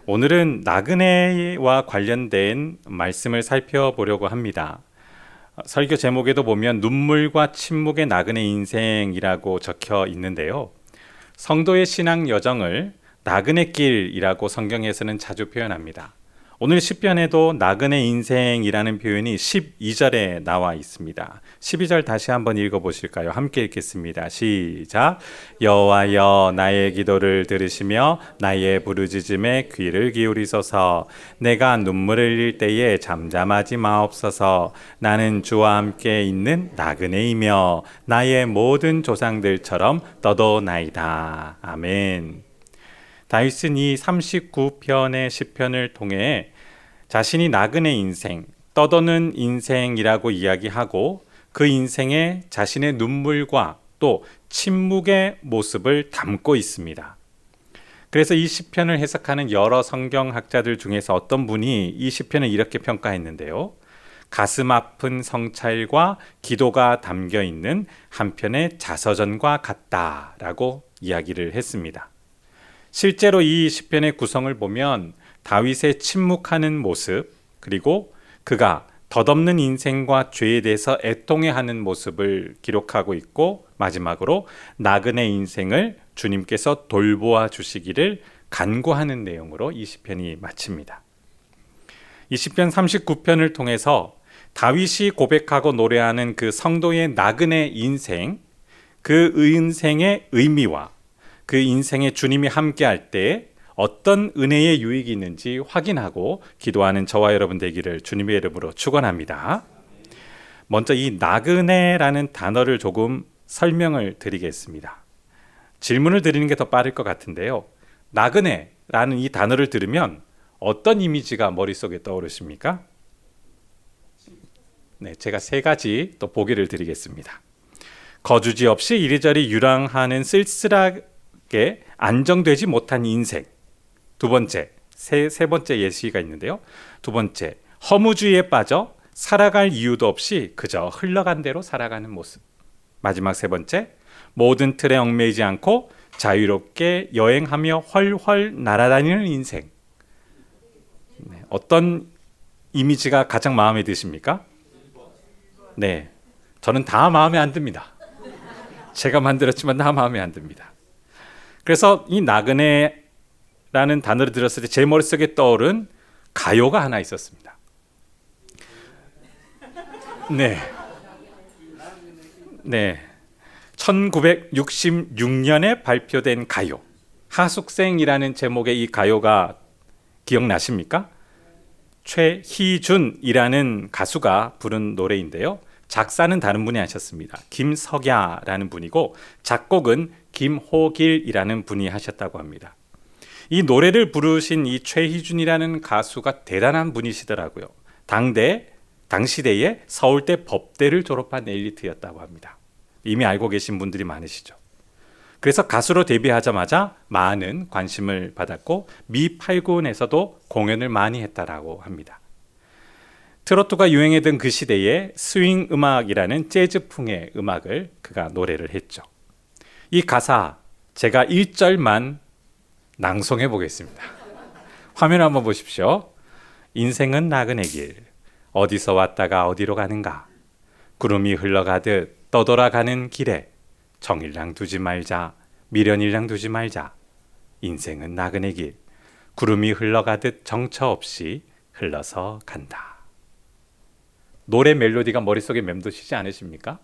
오늘은 나그네와 관련된 말씀을 살펴보려고 합니다. 설교 제목에도 보면 눈물과 침묵의 나그네 인생이라고 적혀 있는데요. 성도의 신앙 여정을 나그네 길이라고 성경에서는 자주 표현합니다. 오늘 시편에도 나그네 인생이라는 표현이 12절에 나와 있습니다. 12절 다시 한번 읽어보실까요? 함께 읽겠습니다. 시작. 여호와여 나의 기도를 들으시며 나의 부르짖음에 귀를 기울이소서. 내가 눈물을 흘릴 때에 잠잠하지 마옵소서. 나는 주와 함께 있는 나그네이며 나의 모든 조상들처럼 떠도나이다. 아멘. 다윗은 이 39편의 시편을 통해 자신이 나그네 인생, 떠도는 인생이라고 이야기하고 그 인생에 자신의 눈물과 또 침묵의 모습을 담고 있습니다. 그래서 이 시편을 해석하는 여러 성경학자들 중에서 어떤 분이 이 시편을 이렇게 평가했는데요. 가슴 아픈 성찰과 기도가 담겨 있는 한편의 자서전과 같다라고 이야기를 했습니다. 실제로 이 시편의 구성을 보면 다윗의 침묵하는 모습, 그리고 그가 덧없는 인생과 죄에 대해서 애통해하는 모습을 기록하고 있고, 마지막으로 나그네 인생을 주님께서 돌보아 주시기를 간구하는 내용으로 이 시편이 마칩니다. 이 시편 39편을 통해서 다윗이 고백하고 노래하는 그 성도의 나그네 인생, 그 인생의 의미와 그 인생에 주님이 함께할 때 어떤 은혜의 유익이 있는지 확인하고 기도하는 저와 여러분 되기를 주님의 이름으로 축원합니다. 먼저 이 나그네라는 단어를 조금 설명을 드리겠습니다. 질문을 드리는 게 더 빠를 것 같은데요. 나그네라는 이 단어를 들으면 어떤 이미지가 머릿속에 떠오르십니까? 네, 제가 세 가지 또 보기를 드리겠습니다. 거주지 없이 이리저리 유랑하는 쓸쓸하게 안정되지 못한 인생. 두 번째, 세 번째 예시가 있는데요. 두 번째, 허무주의에 빠져 살아갈 이유도 없이 그저 흘러간 대로 살아가는 모습. 마지막 세 번째, 모든 틀에 얽매이지 않고 자유롭게 여행하며 헐헐 날아다니는 인생. 네, 어떤 이미지가 가장 마음에 드십니까? 네, 저는 다 마음에 안 듭니다. 제가 만들었지만 다 마음에 안 듭니다. 그래서 이 나그네라는 단어를 들었을 때 제 머릿속에 떠오른 가요가 하나 있었습니다. 네. 1966년에 발표된 가요. 하숙생이라는 제목의 이 가요가 기억나십니까? 최희준이라는 가수가 부른 노래인데요. 작사는 다른 분이 하셨습니다. 김석야라는 분이고 작곡은 김호길이라는 분이 하셨다고 합니다. 이 노래를 부르신 이 최희준이라는 가수가 대단한 분이시더라고요. 당시대에 서울대 법대를 졸업한 엘리트였다고 합니다. 이미 알고 계신 분들이 많으시죠. 그래서 가수로 데뷔하자마자 많은 관심을 받았고 미 8군에서도 공연을 많이 했다라고 합니다. 트로트가 유행했던 그 시대에 스윙 음악이라는 재즈풍의 음악을 그가 노래를 했죠. 이 가사 제가 1절만 낭송해 보겠습니다. 화면 한번 보십시오. 인생은 나그네 길, 어디서 왔다가 어디로 가는가. 구름이 흘러가듯 떠돌아가는 길에 정일랑 두지 말자, 미련일랑 두지 말자. 인생은 나그네 길, 구름이 흘러가듯 정처 없이 흘러서 간다. 노래 멜로디가 머릿속에 맴도시지 않으십니까?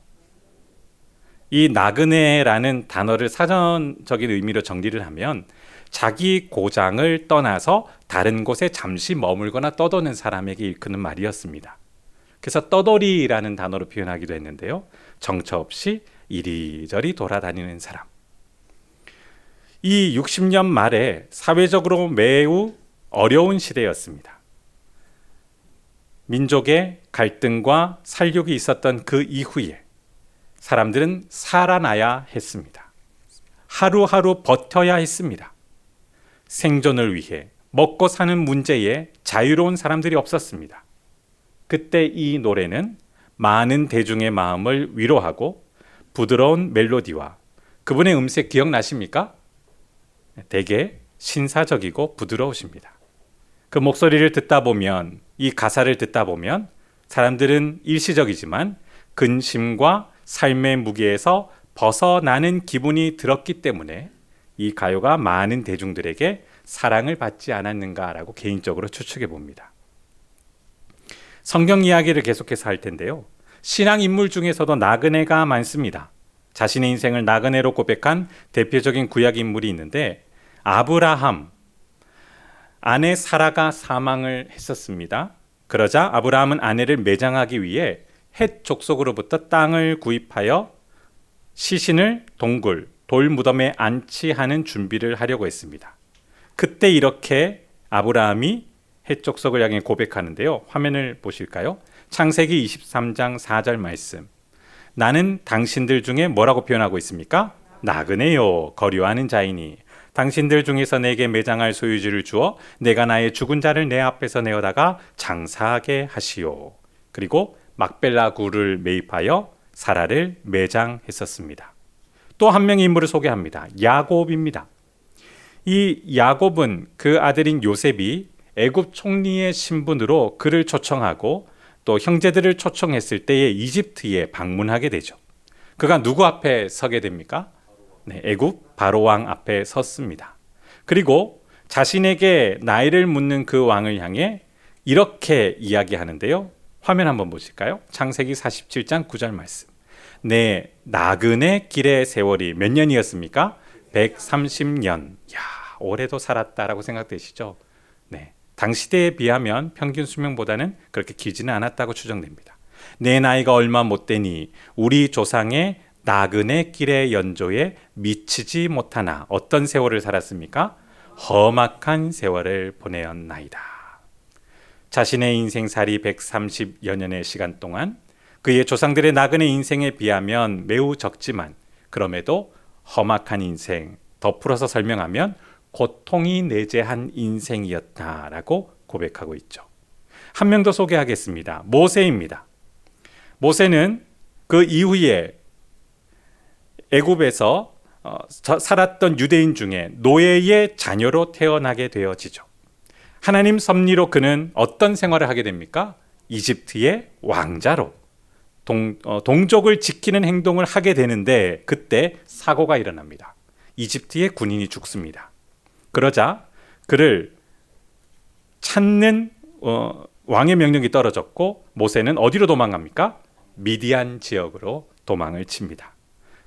이 나그네라는 단어를 사전적인 의미로 정리를 하면 자기 고장을 떠나서 다른 곳에 잠시 머물거나 떠도는 사람에게 일컫는 말이었습니다. 그래서 떠돌이라는 단어로 표현하기도 했는데요. 정처 없이 이리저리 돌아다니는 사람. 이 60년 말에 사회적으로 매우 어려운 시대였습니다. 민족의 갈등과 살육이 있었던 그 이후에 사람들은 살아나야 했습니다. 하루하루 버텨야 했습니다. 생존을 위해 먹고 사는 문제에 자유로운 사람들이 없었습니다. 그때 이 노래는 많은 대중의 마음을 위로하고 부드러운 멜로디와 그분의 음색 기억나십니까? 되게 신사적이고 부드러우십니다. 그 목소리를 듣다 보면, 이 가사를 듣다 보면 사람들은 일시적이지만 근심과 삶의 무게에서 벗어나는 기분이 들었기 때문에 이 가요가 많은 대중들에게 사랑을 받지 않았는가라고 개인적으로 추측해 봅니다. 성경 이야기를 계속해서 할 텐데요. 신앙 인물 중에서도 나그네가 많습니다. 자신의 인생을 나그네로 고백한 대표적인 구약 인물이 있는데 아브라함, 아내 사라가 사망을 했었습니다. 그러자 아브라함은 아내를 매장하기 위해 헷 족속으로부터 땅을 구입하여 시신을 동굴, 돌 무덤에 안치하는 준비를 하려고 했습니다. 그때 이렇게 아브라함이 헷 족속을 향해 고백하는데요. 화면을 보실까요? 창세기 23장 4절 말씀. 나는 당신들 중에 뭐라고 표현하고 있습니까? 나그네요, 거류하는 자이니 당신들 중에서 내게 매장할 소유지를 주어 내가 나의 죽은 자를 내 앞에서 내어다가 장사하게 하시오. 그리고 막벨라 굴을 매입하여 사라를 매장했었습니다. 또 한 명의 인물을 소개합니다. 야곱입니다. 이 야곱은 그 아들인 요셉이 애굽 총리의 신분으로 그를 초청하고 또 형제들을 초청했을 때에 이집트에 방문하게 되죠. 그가 누구 앞에 서게 됩니까? 네, 애굽 바로왕 앞에 섰습니다. 그리고 자신에게 나이를 묻는 그 왕을 향해 이렇게 이야기하는데요. 화면 한번 보실까요? 창세기 47장 9절 말씀. 내 나그네 길의 세월이 몇 년이었습니까? 130년. 야, 올해도 살았다라고 생각되시죠? 네, 당시대에 비하면 평균 수명보다는 그렇게 길지는 않았다고 추정됩니다. 내 나이가 얼마 못 되니 우리 조상의 나그네 길의 연조에 미치지 못하나 어떤 세월을 살았습니까? 험악한 세월을 보내었나이다. 자신의 인생살이 130여 년의 시간 동안 그의 조상들의 나그네 인생에 비하면 매우 적지만 그럼에도 험악한 인생, 더 풀어서 설명하면 고통이 내재한 인생이었다라고 고백하고 있죠. 한 명 더 소개하겠습니다. 모세입니다. 모세는 그 이후에 애굽에서 살았던 유대인 중에 노예의 자녀로 태어나게 되어지죠. 하나님 섭리로 그는 어떤 생활을 하게 됩니까? 이집트의 왕자로 동족을 지키는 행동을 하게 되는데 그때 사고가 일어납니다. 이집트의 군인이 죽습니다. 그러자 그를 찾는 왕의 명령이 떨어졌고 모세는 어디로 도망갑니까? 미디안 지역으로 도망을 칩니다.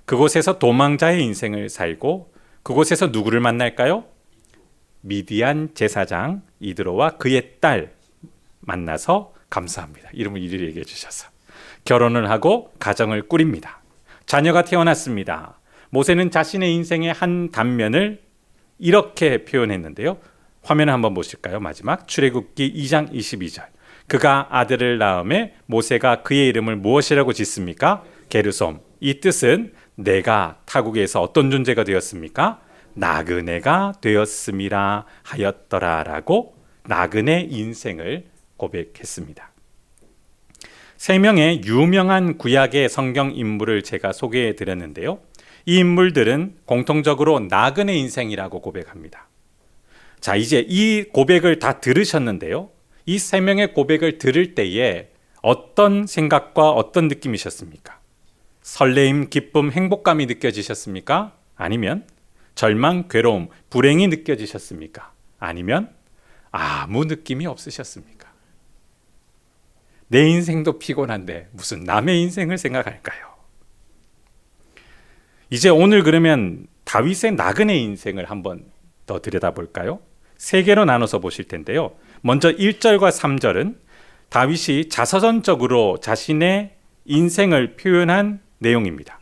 그곳에서 도망자의 인생을 살고 그곳에서 누구를 만날까요? 미디안 제사장 이드로와 그의 딸 만나서 감사합니다. 이름을 일일이 얘기해 주셔서 결혼을 하고 가정을 꾸립니다. 자녀가 태어났습니다. 모세는 자신의 인생의 한 단면을 이렇게 표현했는데요. 화면을 한번 보실까요? 마지막 출애굽기 2장 22절. 그가 아들을 낳음에 모세가 그의 이름을 무엇이라고 짓습니까? 게르솜. 이 뜻은 내가 타국에서 어떤 존재가 되었습니까? 나그네가 되었음이라 하였더라라고 나그네 인생을 고백했습니다. 세 명의 유명한 구약의 성경 인물을 제가 소개해 드렸는데요. 이 인물들은 공통적으로 나그네 인생이라고 고백합니다. 자, 이제 이 고백을 다 들으셨는데요. 이 세 명의 고백을 들을 때에 어떤 생각과 어떤 느낌이셨습니까? 설레임, 기쁨, 행복감이 느껴지셨습니까? 아니면 절망, 괴로움, 불행이 느껴지셨습니까? 아니면 아무 느낌이 없으셨습니까? 내 인생도 피곤한데 무슨 남의 인생을 생각할까요? 이제 오늘 그러면 다윗의 나그네 인생을 한번 더 들여다볼까요? 세 개로 나눠서 보실 텐데요. 먼저 1절과 3절은 다윗이 자서전적으로 자신의 인생을 표현한 내용입니다.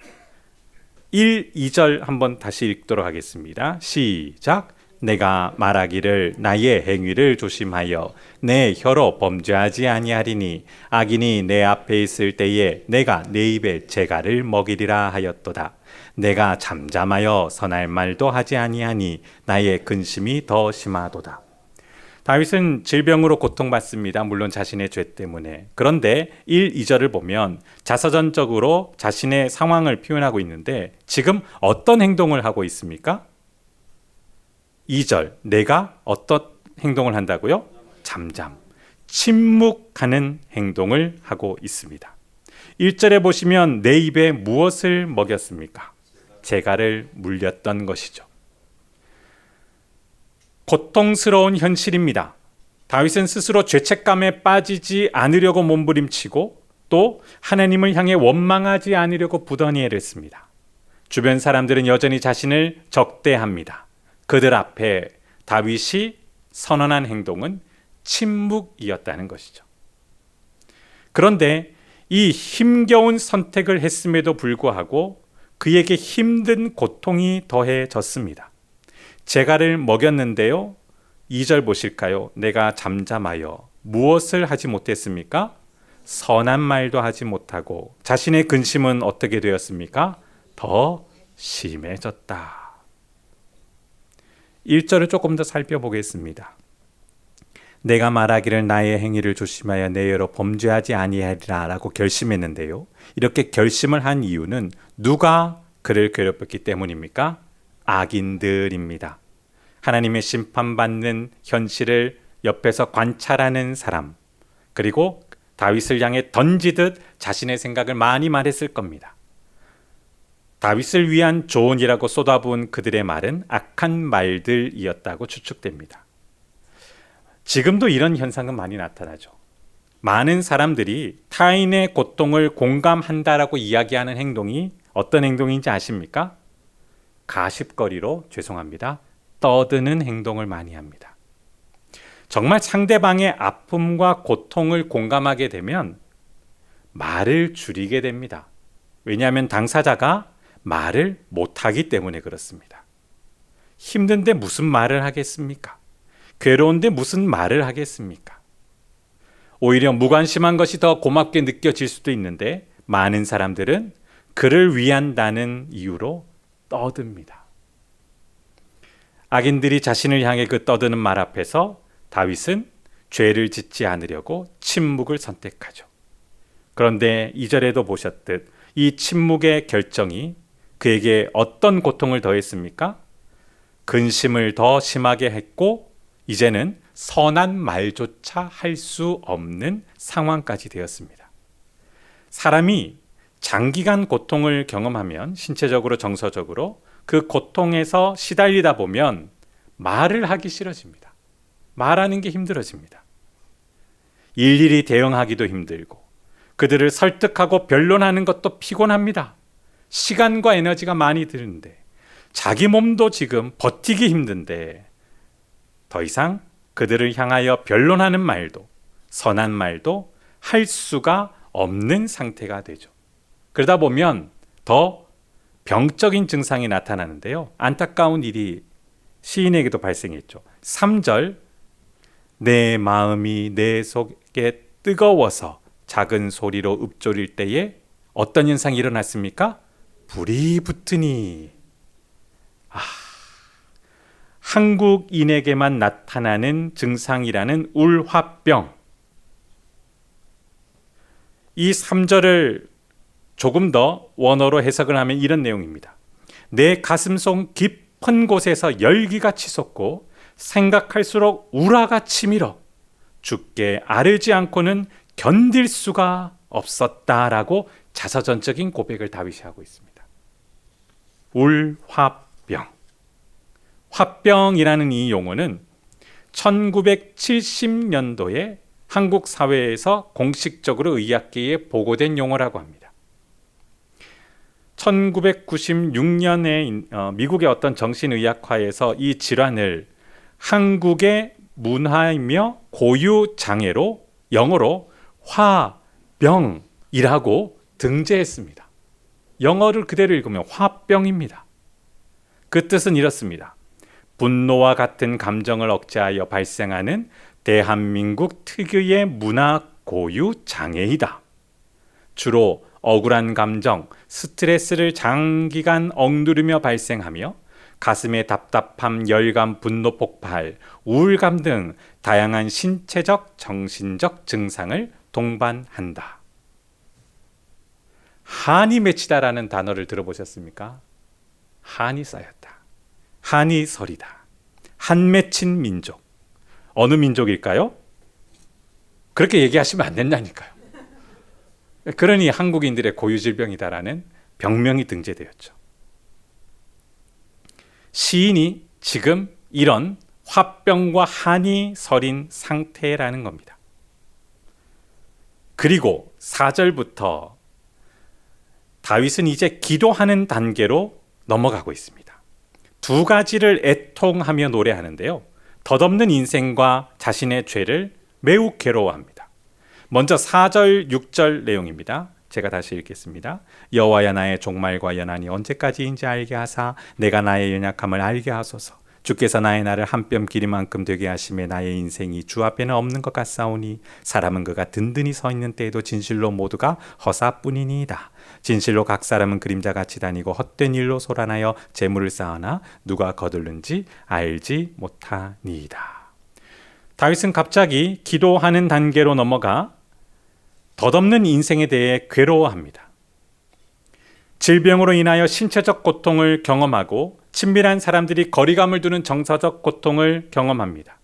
1, 2절 한번 다시 읽도록 하겠습니다. 시작. 내가 말하기를 나의 행위를 조심하여 내 혀로 범죄하지 아니하리니 악인이 내 앞에 있을 때에 내가 내 입에 재갈을 먹이리라 하였도다. 내가 잠잠하여 선할 말도 하지 아니하니 나의 근심이 더 심하도다. 다윗은 질병으로 고통받습니다. 물론 자신의 죄 때문에. 그런데 1, 2절을 보면 자서전적으로 자신의 상황을 표현하고 있는데 지금 어떤 행동을 하고 있습니까? 2절, 내가 어떤 행동을 한다고요? 잠잠, 침묵하는 행동을 하고 있습니다. 1절에 보시면 내 입에 무엇을 먹였습니까? 재갈을 물렸던 것이죠. 고통스러운 현실입니다. 다윗은 스스로 죄책감에 빠지지 않으려고 몸부림치고 또 하나님을 향해 원망하지 않으려고 부단히 애를 씁니다. 주변 사람들은 여전히 자신을 적대합니다. 그들 앞에 다윗이 선언한 행동은 침묵이었다는 것이죠. 그런데 이 힘겨운 선택을 했음에도 불구하고 그에게 힘든 고통이 더해졌습니다. 재갈을 먹였는데요. 2절 보실까요? 내가 잠잠하여 무엇을 하지 못했습니까? 선한 말도 하지 못하고 자신의 근심은 어떻게 되었습니까? 더 심해졌다. 1절을 조금 더 살펴보겠습니다. 내가 말하기를 나의 행위를 조심하여 내외로 범죄하지 아니하리라 라고 결심했는데요. 이렇게 결심을 한 이유는 누가 그를 괴롭혔기 때문입니까? 악인들입니다. 하나님의 심판받는 현실을 옆에서 관찰하는 사람, 그리고 다윗을 향해 던지듯 자신의 생각을 많이 말했을 겁니다. 다윗을 위한 조언이라고 쏟아부은 그들의 말은 악한 말들이었다고 추측됩니다. 지금도 이런 현상은 많이 나타나죠. 많은 사람들이 타인의 고통을 공감한다라고 이야기하는 행동이 어떤 행동인지 아십니까? 가십거리로, 죄송합니다, 떠드는 행동을 많이 합니다. 정말 상대방의 아픔과 고통을 공감하게 되면 말을 줄이게 됩니다. 왜냐하면 당사자가 말을 못하기 때문에 그렇습니다. 힘든데 무슨 말을 하겠습니까? 괴로운데 무슨 말을 하겠습니까? 오히려 무관심한 것이 더 고맙게 느껴질 수도 있는데 많은 사람들은 그를 위한다는 이유로 떠듭니다. 악인들이 자신을 향해 그 떠드는 말 앞에서 다윗은 죄를 짓지 않으려고 침묵을 선택하죠. 그런데 2절에도 보셨듯 이 침묵의 결정이 그에게 어떤 고통을 더했습니까? 근심을 더 심하게 했고 이제는 선한 말조차 할 수 없는 상황까지 되었습니다. 사람이 장기간 고통을 경험하면 신체적으로 정서적으로 그 고통에서 시달리다 보면 말을 하기 싫어집니다. 말하는 게 힘들어집니다. 일일이 대응하기도 힘들고 그들을 설득하고 변론하는 것도 피곤합니다. 시간과 에너지가 많이 드는데 자기 몸도 지금 버티기 힘든데 더 이상 그들을 향하여 변론하는 말도 선한 말도 할 수가 없는 상태가 되죠. 그러다 보면 더 병적인 증상이 나타나는데요. 안타까운 일이 시인에게도 발생했죠. 3절 내 마음이 내 속에 뜨거워서 작은 소리로 읊조릴 때에 어떤 현상이 일어났습니까? 불이 붙으니. 한국인에게만 나타나는 증상이라는 울화병. 이 3절을 조금 더 원어로 해석을 하면 이런 내용입니다. 내 가슴속 깊은 곳에서 열기가 치솟고 생각할수록 우라가 치밀어 주께 아뢰지 않고는 견딜 수가 없었다라고 자서전적인 고백을 다윗이 하고 있습니다. 울화병. 화병이라는 이 용어는 1970년도에 한국 사회에서 공식적으로 의학계에 보고된 용어라고 합니다. 1996년에 미국의 어떤 정신의학화에서 이 질환을 한국의 문화이며 고유 장애로 영어로 화병이라고 등재했습니다. 영어를 그대로 읽으면 화병입니다. 그 뜻은 이렇습니다. 분노와 같은 감정을 억제하여 발생하는 대한민국 특유의 문화 고유 장애이다. 주로 억울한 감정, 스트레스를 장기간 억누르며 발생하며 가슴의 답답함, 열감, 분노 폭발, 우울감 등 다양한 신체적, 정신적 증상을 동반한다. 한이 맺히다라는 단어를 들어보셨습니까? 한이 쌓였다. 한이 서리다. 한 맺힌 민족. 어느 민족일까요? 그렇게 얘기하시면 안 된다니까요. 그러니 한국인들의 고유질병이다라는 병명이 등재되었죠. 시인이 지금 이런 화병과 한이 서린 상태라는 겁니다. 그리고 4절부터 다윗은 이제 기도하는 단계로 넘어가고 있습니다. 두 가지를 애통하며 노래하는데요. 덧없는 인생과 자신의 죄를 매우 괴로워합니다. 먼저 4절, 6절 내용입니다. 제가 다시 읽겠습니다. 여호와야 나의 종말과 연한이 언제까지인지 알게 하사 내가 나의 연약함을 알게 하소서. 주께서 나의 날을 한 뼘 길이만큼 되게 하심에 나의 인생이 주 앞에는 없는 것 같사오니 사람은 그가 든든히 서 있는 때에도 진실로 모두가 허사뿐이니이다. 진실로 각 사람은 그림자같이 다니고 헛된 일로 소란하여 재물을 쌓으나 누가 거둘는지 알지 못하니이다. 다윗은 갑자기 기도하는 단계로 넘어가 덧없는 인생에 대해 괴로워합니다. 질병으로 인하여 신체적 고통을 경험하고 친밀한 사람들이 거리감을 두는 정서적 고통을 경험합니다.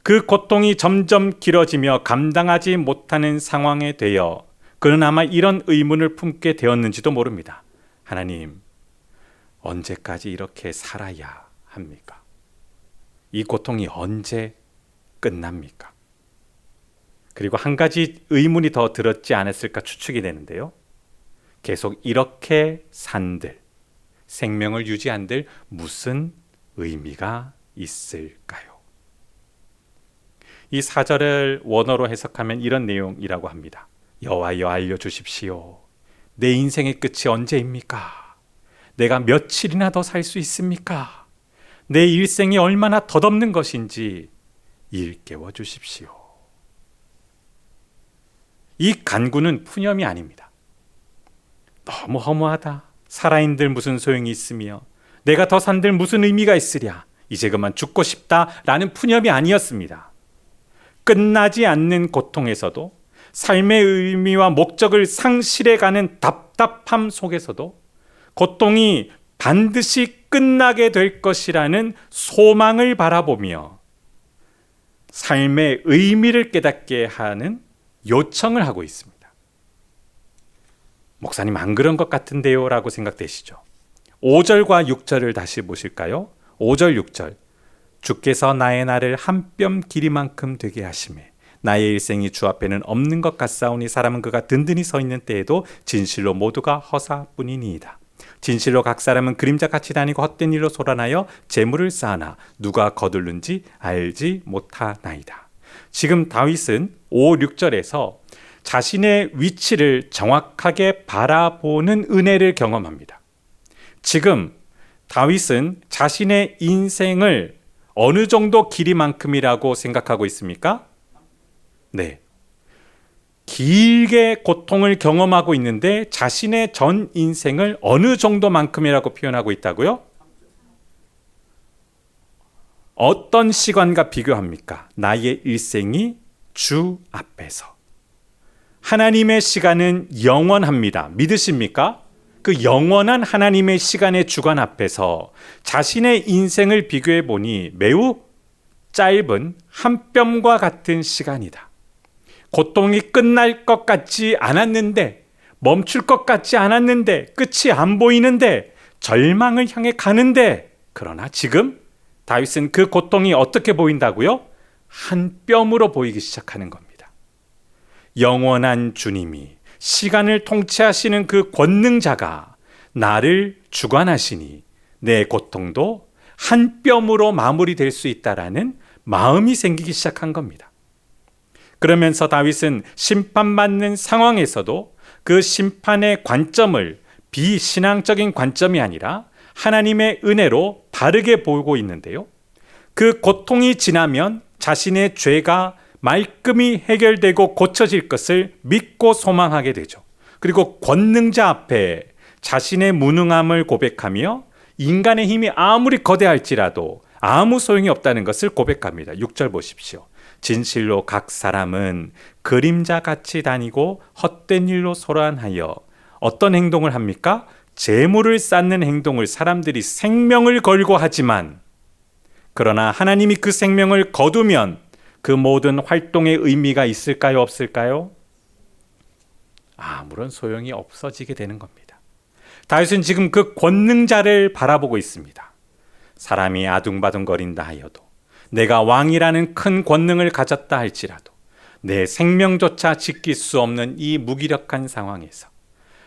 그 고통이 점점 길어지며 감당하지 못하는 상황에 되어 그는 아마 이런 의문을 품게 되었는지도 모릅니다. 하나님, 언제까지 이렇게 살아야 합니까? 이 고통이 언제 끝납니까? 그리고 한 가지 의문이 더 들었지 않았을까 추측이 되는데요. 계속 이렇게 산들, 생명을 유지한들 무슨 의미가 있을까요? 이 4절을 원어로 해석하면 이런 내용이라고 합니다. 여호와여 알려주십시오. 내 인생의 끝이 언제입니까? 내가 며칠이나 더 살 수 있습니까? 내 일생이 얼마나 덧없는 것인지 일깨워 주십시오. 이 간구는 푸념이 아닙니다. 너무 허무하다. 살아인들 무슨 소용이 있으며 내가 더 산들 무슨 의미가 있으랴. 이제 그만 죽고 싶다라는 푸념이 아니었습니다. 끝나지 않는 고통에서도 삶의 의미와 목적을 상실해가는 답답함 속에서도 고통이 반드시 끝나게 될 것이라는 소망을 바라보며 삶의 의미를 깨닫게 하는 요청을 하고 있습니다. 목사님 안 그런 것 같은데요 라고 생각되시죠? 5절과 6절을 다시 보실까요? 5절 6절 주께서 나의 날을 한 뼘 길이만큼 되게 하시매 나의 일생이 주 앞에는 없는 것 같사오니 사람은 그가 든든히 서 있는 때에도 진실로 모두가 허사뿐이니이다. 진실로 각 사람은 그림자같이 다니고 헛된 일로 소란하여 재물을 쌓으나 누가 거둘는지 알지 못하나이다. 지금 다윗은 5, 6절에서 자신의 위치를 정확하게 바라보는 은혜를 경험합니다. 지금 다윗은 자신의 인생을 어느 정도 길이만큼이라고 생각하고 있습니까? 네. 길게 고통을 경험하고 있는데 자신의 전 인생을 어느 정도만큼이라고 표현하고 있다고요? 어떤 시간과 비교합니까? 나의 일생이 주 앞에서. 하나님의 시간은 영원합니다. 믿으십니까? 그 영원한 하나님의 시간의 주관 앞에서 자신의 인생을 비교해 보니 매우 짧은 한 뼘과 같은 시간이다. 고통이 끝날 것 같지 않았는데, 멈출 것 같지 않았는데, 끝이 안 보이는데, 절망을 향해 가는데, 그러나 지금 다윗은 그 고통이 어떻게 보인다고요? 한 뼘으로 보이기 시작하는 겁니다. 영원한 주님이, 시간을 통치하시는 그 권능자가 나를 주관하시니 내 고통도 한 뼘으로 마무리될 수 있다라는 마음이 생기기 시작한 겁니다. 그러면서 다윗은 심판받는 상황에서도 그 심판의 관점을 비신앙적인 관점이 아니라 하나님의 은혜로 바르게 보고 있는데요. 그 고통이 지나면 자신의 죄가 말끔히 해결되고 고쳐질 것을 믿고 소망하게 되죠. 그리고 권능자 앞에 자신의 무능함을 고백하며 인간의 힘이 아무리 거대할지라도 아무 소용이 없다는 것을 고백합니다. 6절 보십시오. 진실로 각 사람은 그림자같이 다니고 헛된 일로 소란하여 어떤 행동을 합니까? 재물을 쌓는 행동을 사람들이 생명을 걸고 하지만 그러나 하나님이 그 생명을 거두면 그 모든 활동의 의미가 있을까요? 없을까요? 아무런 소용이 없어지게 되는 겁니다. 다윗은 지금 그 권능자를 바라보고 있습니다. 사람이 아둥바둥거린다 하여도, 내가 왕이라는 큰 권능을 가졌다 할지라도 내 생명조차 지킬 수 없는 이 무기력한 상황에서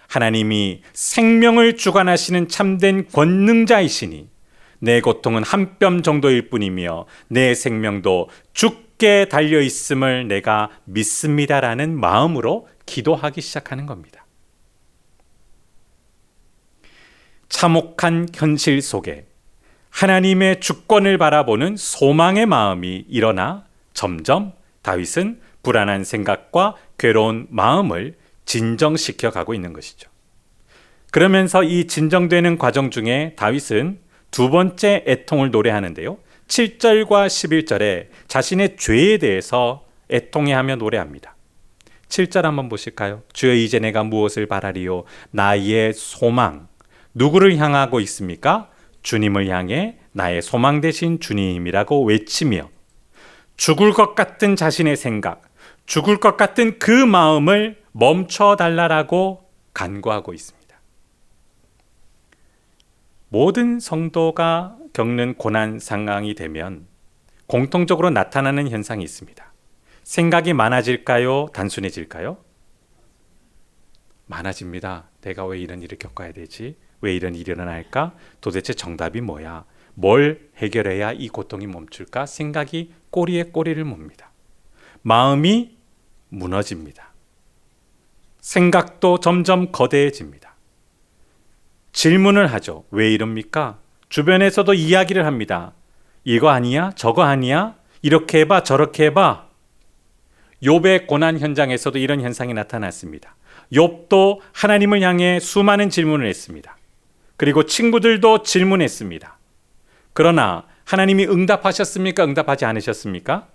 하나님이 생명을 주관하시는 참된 권능자이시니 내 고통은 한 뼘 정도일 뿐이며 내 생명도 죽게 달려 있음을 내가 믿습니다라는 마음으로 기도하기 시작하는 겁니다. 참혹한 현실 속에 하나님의 주권을 바라보는 소망의 마음이 일어나 점점 다윗은 불안한 생각과 괴로운 마음을 진정시켜 가고 있는 것이죠. 그러면서 이 진정되는 과정 중에 다윗은 두 번째 애통을 노래하는데요. 7절과 11절에 자신의 죄에 대해서 애통해하며 노래합니다. 7절 한번 보실까요? 주여 이제 내가 무엇을 바라리요? 나의 소망. 누구를 향하고 있습니까? 주님을 향해 나의 소망 되신 주님이라고 외치며 죽을 것 같은 자신의 생각, 죽을 것 같은 그 마음을 멈춰달라고 간구하고 있습니다. 모든 성도가 겪는 고난 상황이 되면 공통적으로 나타나는 현상이 있습니다. 생각이 많아질까요? 단순해질까요? 많아집니다. 내가 왜 이런 일을 겪어야 되지? 왜 이런 일이 일어날까? 도대체 정답이 뭐야? 뭘 해결해야 이 고통이 멈출까? 생각이 꼬리에 꼬리를 뭅니다. 마음이 무너집니다. 생각도 점점 거대해집니다. 질문을 하죠. 왜 이럽니까? 주변에서도 이야기를 합니다. 이거 아니야? 저거 아니야? 이렇게 해봐, 저렇게 해봐. 욥의 고난 현장에서도 이런 현상이 나타났습니다. 욥도 하나님을 향해 수많은 질문을 했습니다. 그리고 친구들도 질문했습니다. 그러나 하나님이 응답하셨습니까? 응답하지 않으셨습니까?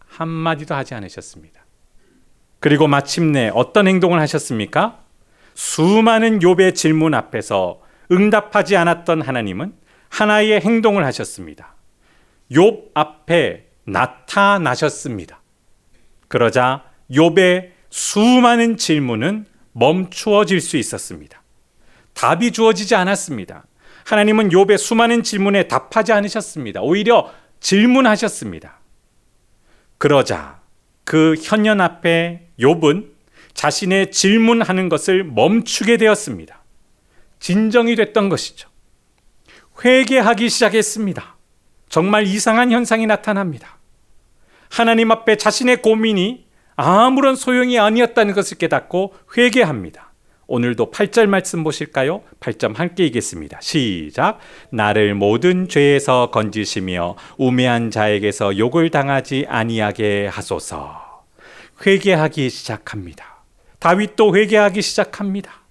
한마디도 하지 않으셨습니다. 그리고 마침내 어떤 행동을 하셨습니까? 수많은 욥의 질문 앞에서 응답하지 않았던 하나님은 하나의 행동을 하셨습니다. 욥 앞에 나타나셨습니다. 그러자 욥의 수많은 질문은 멈추어질 수 있었습니다. 답이 주어지지 않았습니다. 하나님은 욥의 수많은 질문에 답하지 않으셨습니다. 오히려 질문하셨습니다. 그러자 그 현연 앞에 욥은 자신의 질문하는 것을 멈추게 되었습니다. 진정이 됐던 것이죠. 회개하기 시작했습니다. 정말 이상한 현상이 나타납니다. 하나님 앞에 자신의 고민이 아무런 소용이 아니었다는 것을 깨닫고 회개합니다. 오늘도 8절 말씀 보실까요? 8절 함께 읽겠습니다. 시작. 나를 모든 죄에서 건지시며 우매한 자에게서 욕을 당하지 아니하게 하소서. 회개하기 시작합니다. 다윗도 회개하기 시작합니다.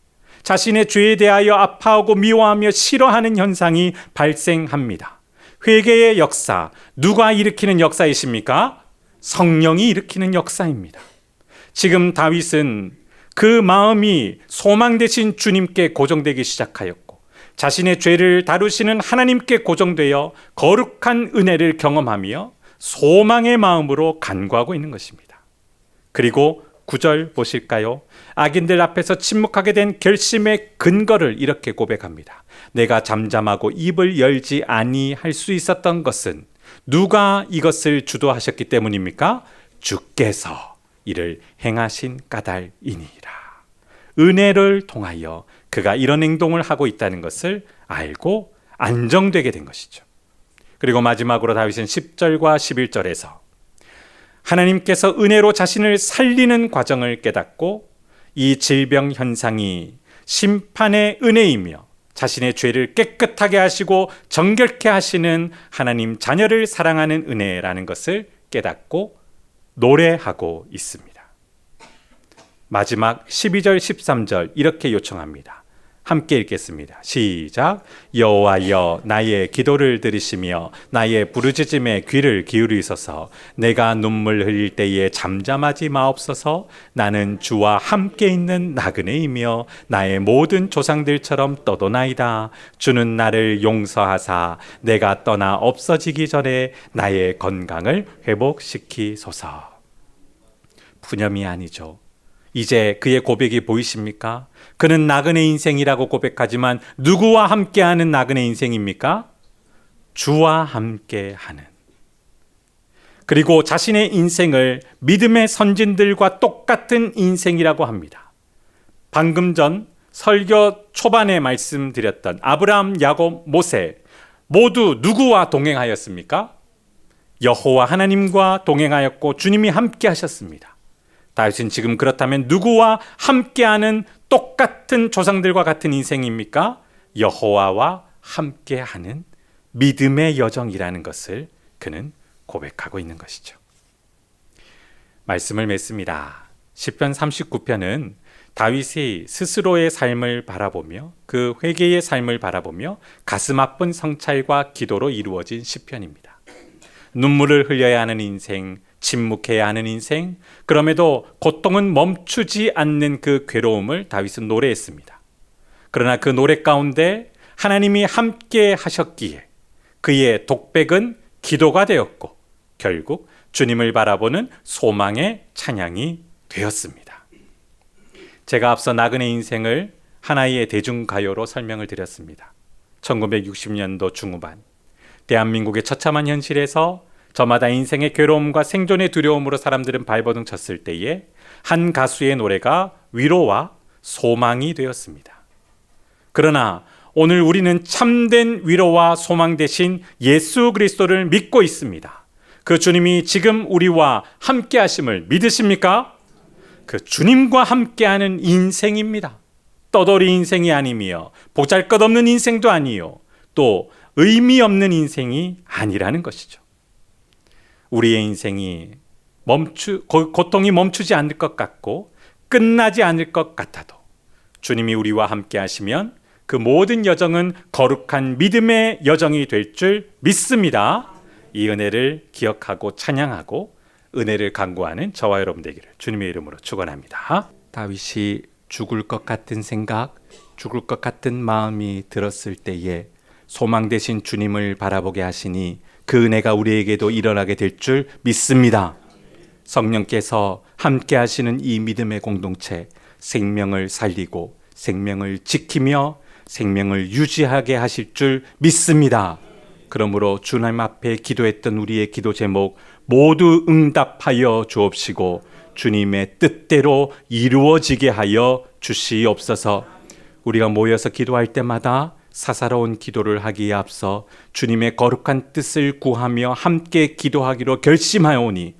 자신의 죄에 대하여 아파하고 미워하며 싫어하는 현상이 발생합니다. 회개의 역사, 누가 일으키는 역사이십니까? 성령이 일으키는 역사입니다. 지금 다윗은 그 마음이 소망 되신 주님께 고정되기 시작하였고 자신의 죄를 다루시는 하나님께 고정되어 거룩한 은혜를 경험하며 소망의 마음으로 간구하고 있는 것입니다. 그리고 9절 보실까요? 악인들 앞에서 침묵하게 된 결심의 근거를 이렇게 고백합니다. 내가 잠잠하고 입을 열지 아니할 수 있었던 것은 누가 이것을 주도하셨기 때문입니까? 주께서 이를 행하신 까닭이니라. 은혜를 통하여 그가 이런 행동을 하고 있다는 것을 알고 안정되게 된 것이죠. 그리고 마지막으로 다윗은 10절과 11절에서 하나님께서 은혜로 자신을 살리는 과정을 깨닫고 이 질병 현상이 심판의 은혜이며 자신의 죄를 깨끗하게 하시고 정결케 하시는 하나님 자녀를 사랑하는 은혜라는 것을 깨닫고 노래하고 있습니다. 마지막 12절 13절 이렇게 요청합니다. 함께 읽겠습니다. 시작. 여호와여 나의 기도를 들으시며 나의 부르짖음에 귀를 기울이소서. 내가 눈물 흘릴 때에 잠잠하지 마옵소서. 나는 주와 함께 있는 나그네이며 나의 모든 조상들처럼 떠도나이다. 주는 나를 용서하사 내가 떠나 없어지기 전에 나의 건강을 회복시키소서. 푸념이 아니죠. 이제 그의 고백이 보이십니까? 그는 나그네 인생이라고 고백하지만 누구와 함께하는 나그네 인생입니까? 주와 함께하는. 그리고 자신의 인생을 믿음의 선진들과 똑같은 인생이라고 합니다. 방금 전 설교 초반에 말씀드렸던 아브라함, 야곱, 모세 모두 누구와 동행하였습니까? 여호와 하나님과 동행하였고 주님이 함께 하셨습니다. 다윗은 지금 그렇다면 누구와 함께하는 똑같은 조상들과 같은 인생입니까? 여호와와 함께하는 믿음의 여정이라는 것을 그는 고백하고 있는 것이죠. 말씀을 맺습니다. 시편 39편은 다윗이 스스로의 삶을 바라보며 그 회개의 삶을 바라보며 가슴 아픈 성찰과 기도로 이루어진 시편입니다. 눈물을 흘려야 하는 인생, 침묵해야 하는 인생, 그럼에도 고통은 멈추지 않는 그 괴로움을 다윗은 노래했습니다. 그러나 그 노래 가운데 하나님이 함께 하셨기에 그의 독백은 기도가 되었고 결국 주님을 바라보는 소망의 찬양이 되었습니다. 제가 앞서 나그네 인생을 하나의 대중가요로 설명을 드렸습니다. 1960년도 중후반 대한민국의 처참한 현실에서 저마다 인생의 괴로움과 생존의 두려움으로 사람들은 발버둥 쳤을 때에 한 가수의 노래가 위로와 소망이 되었습니다. 그러나 오늘 우리는 참된 위로와 소망 대신 예수 그리스도를 믿고 있습니다. 그 주님이 지금 우리와 함께 하심을 믿으십니까? 그 주님과 함께하는 인생입니다. 떠돌이 인생이 아니며 보잘것없는 인생도 아니요 또 의미 없는 인생이 아니라는 것이죠. 우리의 인생이 고통이 멈추지 않을 것 같고 끝나지 않을 것 같아도 주님이 우리와 함께 하시면 그 모든 여정은 거룩한 믿음의 여정이 될 줄 믿습니다. 이 은혜를 기억하고 찬양하고 은혜를 간구하는 저와 여러분 되기를 주님의 이름으로 축원합니다. 다윗이 죽을 것 같은 생각, 죽을 것 같은 마음이 들었을 때에 소망 되신 주님을 바라보게 하시니 그 은혜가 우리에게도 일어나게 될 줄 믿습니다. 성령께서 함께 하시는 이 믿음의 공동체, 생명을 살리고 생명을 지키며 생명을 유지하게 하실 줄 믿습니다. 그러므로 주님 앞에 기도했던 우리의 기도 제목 모두 응답하여 주옵시고 주님의 뜻대로 이루어지게 하여 주시옵소서. 우리가 모여서 기도할 때마다 사사로운 기도를 하기에 앞서 주님의 거룩한 뜻을 구하며 함께 기도하기로 결심하오니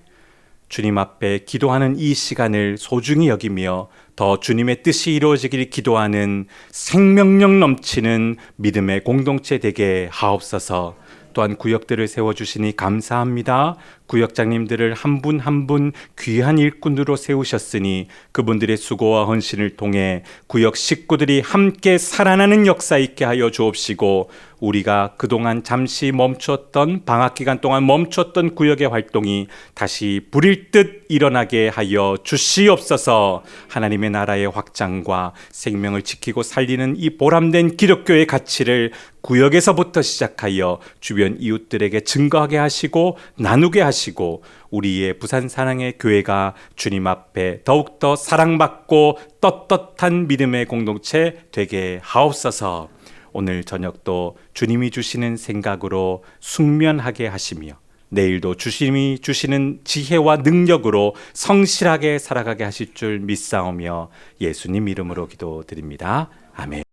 주님 앞에 기도하는 이 시간을 소중히 여기며 더 주님의 뜻이 이루어지길 기도하는 생명력 넘치는 믿음의 공동체 되게 하옵소서. 또한 구역들을 세워주시니 감사합니다. 구역장님들을 한 분 한 분 귀한 일꾼으로 세우셨으니 그분들의 수고와 헌신을 통해 구역 식구들이 함께 살아나는 역사 있게 하여 주옵시고 우리가 그동안 잠시 멈췄던 방학기간 동안 멈췄던 구역의 활동이 다시 불일 듯 일어나게 하여 주시옵소서. 하나님의 나라의 확장과 생명을 지키고 살리는 이 보람된 기독교의 가치를 구역에서부터 시작하여 주변 이웃들에게 증거하게 하시고 나누게 하시고 우리의 부산 사랑의 교회가 주님 앞에 더욱더 사랑받고 떳떳한 믿음의 공동체 되게 하옵소서. 오늘 저녁도 주님이 주시는 생각으로 숙면하게 하시며 내일도 주님이 주시는 지혜와 능력으로 성실하게 살아가게 하실 줄 믿사오며 예수님 이름으로 기도드립니다. 아멘.